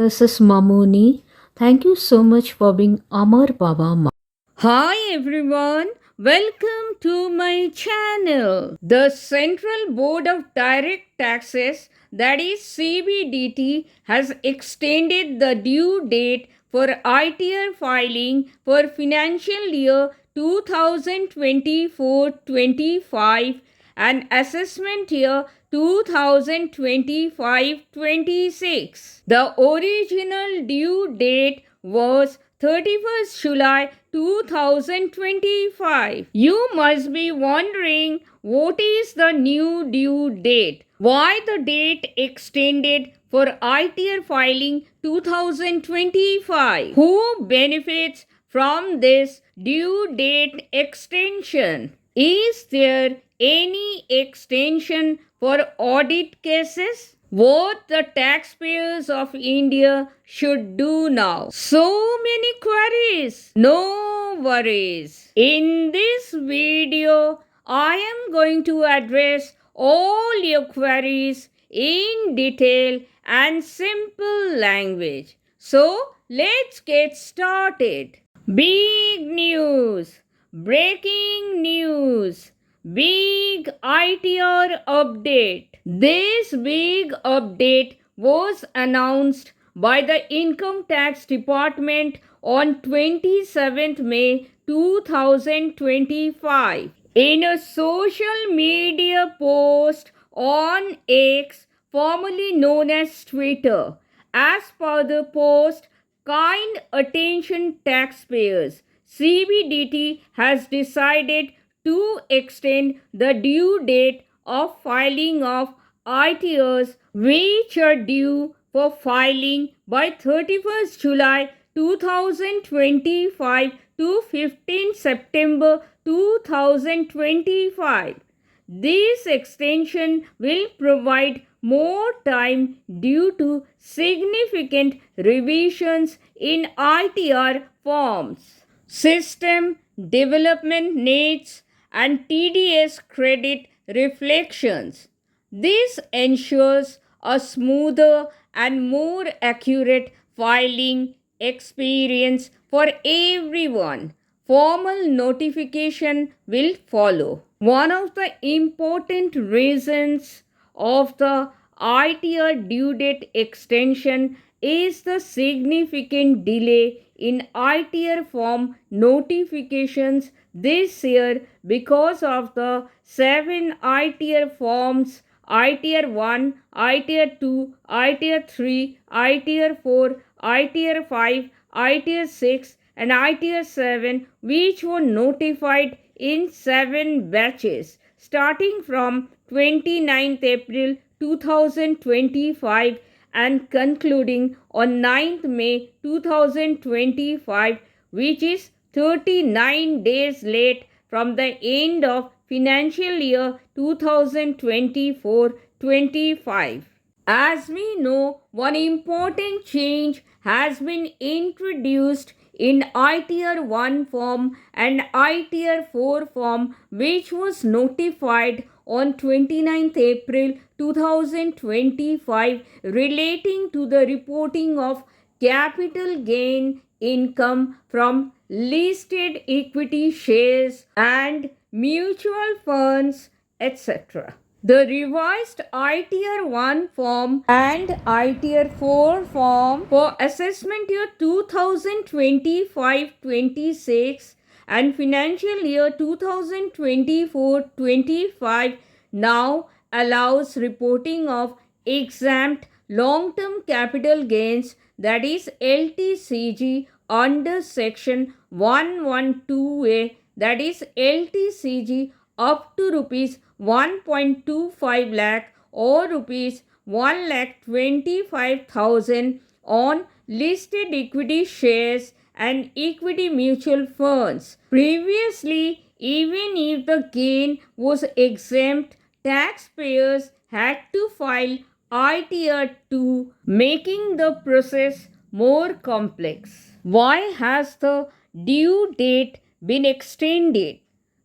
This is Mamuni. Thank you so much for being Amar Baba Ma. Hi everyone, welcome to my channel. The Central Board of Direct Taxes, that is CBDT, has extended the due date for ITR filing for financial year 2024-25 and assessment year 2025-26. The original due date was 31st July 2025. You must be wondering what is the new due date? Why the date extended for ITR filing 2025? Who benefits from this due date extension? Is there any extension for audit cases? What the taxpayers of India should do now? So many queries. No worries. In this video, I am going to address all your queries in detail and simple language. So let's get started. Big news. Breaking news. Big ITR update. This big update was announced by the Income Tax Department on 27th May 2025. In a social media post on X, formerly known as Twitter, as per the post, kind attention taxpayers, CBDT has decided to extend the due date of filing of ITRs which are due for filing by 31st July 2025 to 15 September 2025. This extension will provide more time due to significant revisions in ITR forms, system development needs, and TDS credit reflections. This ensures a smoother and more accurate filing experience for everyone. Formal notification will follow. One of the important reasons of the ITR due date extension is the significant delay in ITR form notifications this year because of the 7 ITR forms: ITR 1, ITR 2, ITR 3, ITR 4, ITR 5, ITR 6 and ITR 7, which were notified in 7 batches starting from 29th April 2025 and concluding on 9th May 2025, which is 39 days late from the end of financial year 2024-25. As we know, one important change has been introduced in ITR 1 form and ITR 4 form, which was notified on 29th April 2025 relating to the reporting of capital gain income from listed equity shares and mutual funds, etc. The revised ITR 1 form and ITR 4 form for assessment year 2025-26 and financial year 2024-25 now allows reporting of exempt long-term capital gains, that is LTCG, under section 112A, that is LTCG up to rupees 1.25 lakh or rupees 1,25,000 on listed equity shares and equity mutual funds. Previously, even if the gain was exempt, taxpayers had to file ITR 2, making the process more complex. Why has the due date been extended?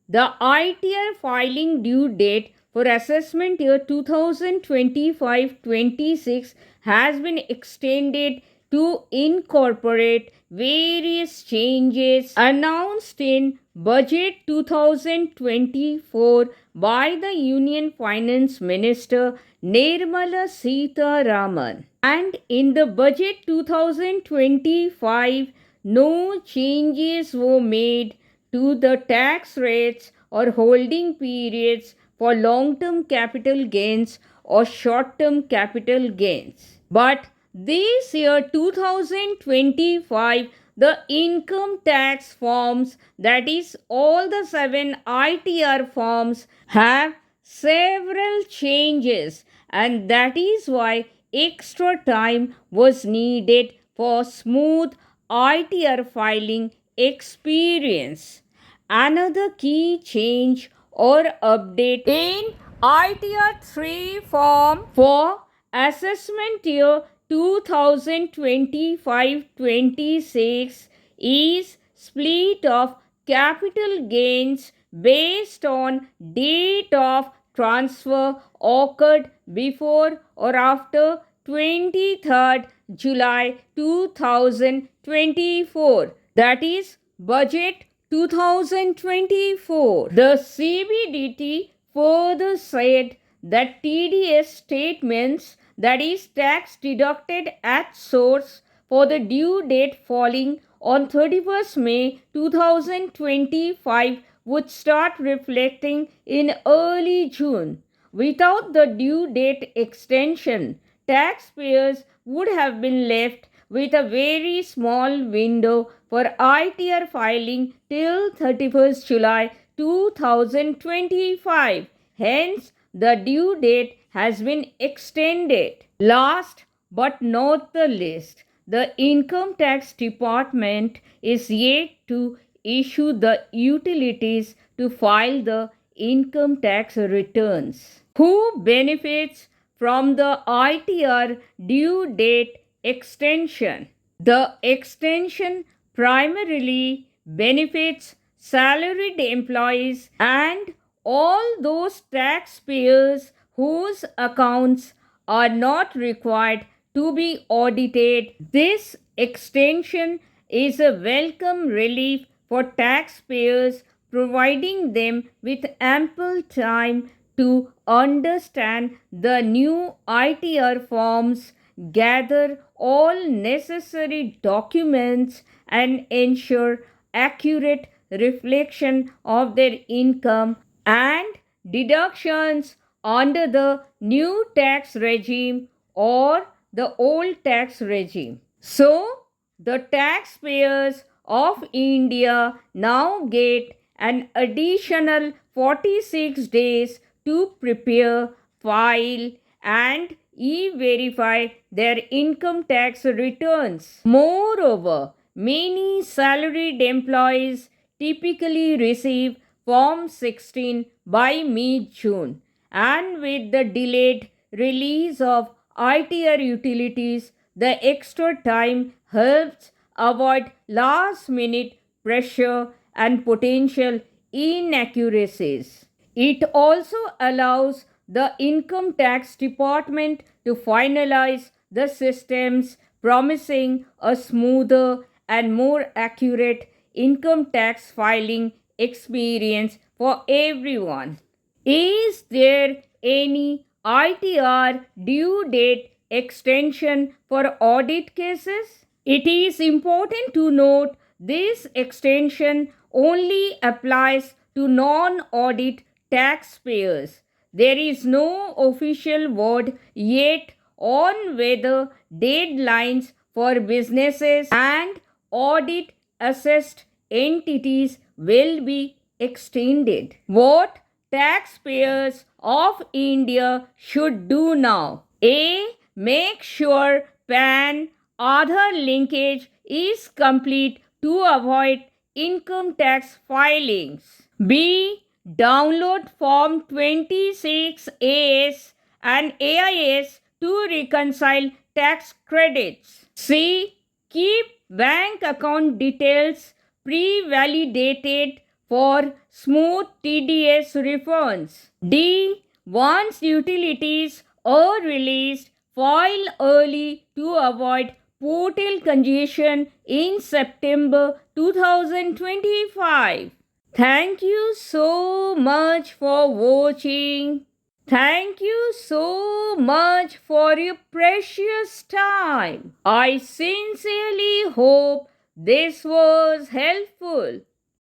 The ITR filing due date for assessment year 2025-26 has been extended to incorporate various changes announced in Budget 2024 by the Union Finance Minister Nirmala Sitharaman. And in the Budget 2025, no changes were made to the tax rates or holding periods for long-term capital gains or short-term capital gains. But this year 2025, the income tax forms, that is all the 7 ITR forms, have several changes, and that is why extra time was needed for smooth ITR filing experience. Another key change or update in ITR 3 form for assessment year 2025-26 is split of capital gains based on date of transfer occurred before or after 23rd July 2024, that is Budget 2024. The CBDT further said that TDS statements, that is tax deducted at source, for the due date falling on 31st May 2025 would start reflecting in early June. Without the due date extension, taxpayers would have been left with a very small window for ITR filing till 31st July 2025. Hence, the due date has been extended. Last but not the least, the Income Tax Department is yet to issue the utilities to file the income tax returns. Who benefits from the ITR due date extension? The extension primarily benefits salaried employees and all those taxpayers whose accounts are not required to be audited. This extension is a welcome relief for taxpayers, providing them with ample time to understand the new ITR forms, gather all necessary documents, and ensure accurate reflection of their income and deductions under the new tax regime or the old tax regime. So, the taxpayers of India now get an additional 46 days to prepare, file, and e-verify their income tax returns. Moreover, many salaried employees typically receive Form 16 by mid-June, and with the delayed release of ITR utilities, the extra time helps avoid last-minute pressure and potential inaccuracies. It also allows the Income Tax Department to finalize the systems, promising a smoother and more accurate income tax filing experience for everyone. Is there any ITR due date extension for audit cases? It is important to note this extension only applies to non-audit taxpayers. There is no official word yet on whether deadlines for businesses and audit assessed entities will be extended. What taxpayers of India should do now? A. Make sure PAN Aadhaar linkage is complete to avoid income tax filings. B. Download Form 26AS and AIS to reconcile tax credits. C. Keep bank account details pre-validated for smooth TDS refunds. D. Once utilities are released, file early to avoid portal congestion in September 2025. Thank you so much for watching. Thank you so much for your precious time. I sincerely hope this was helpful.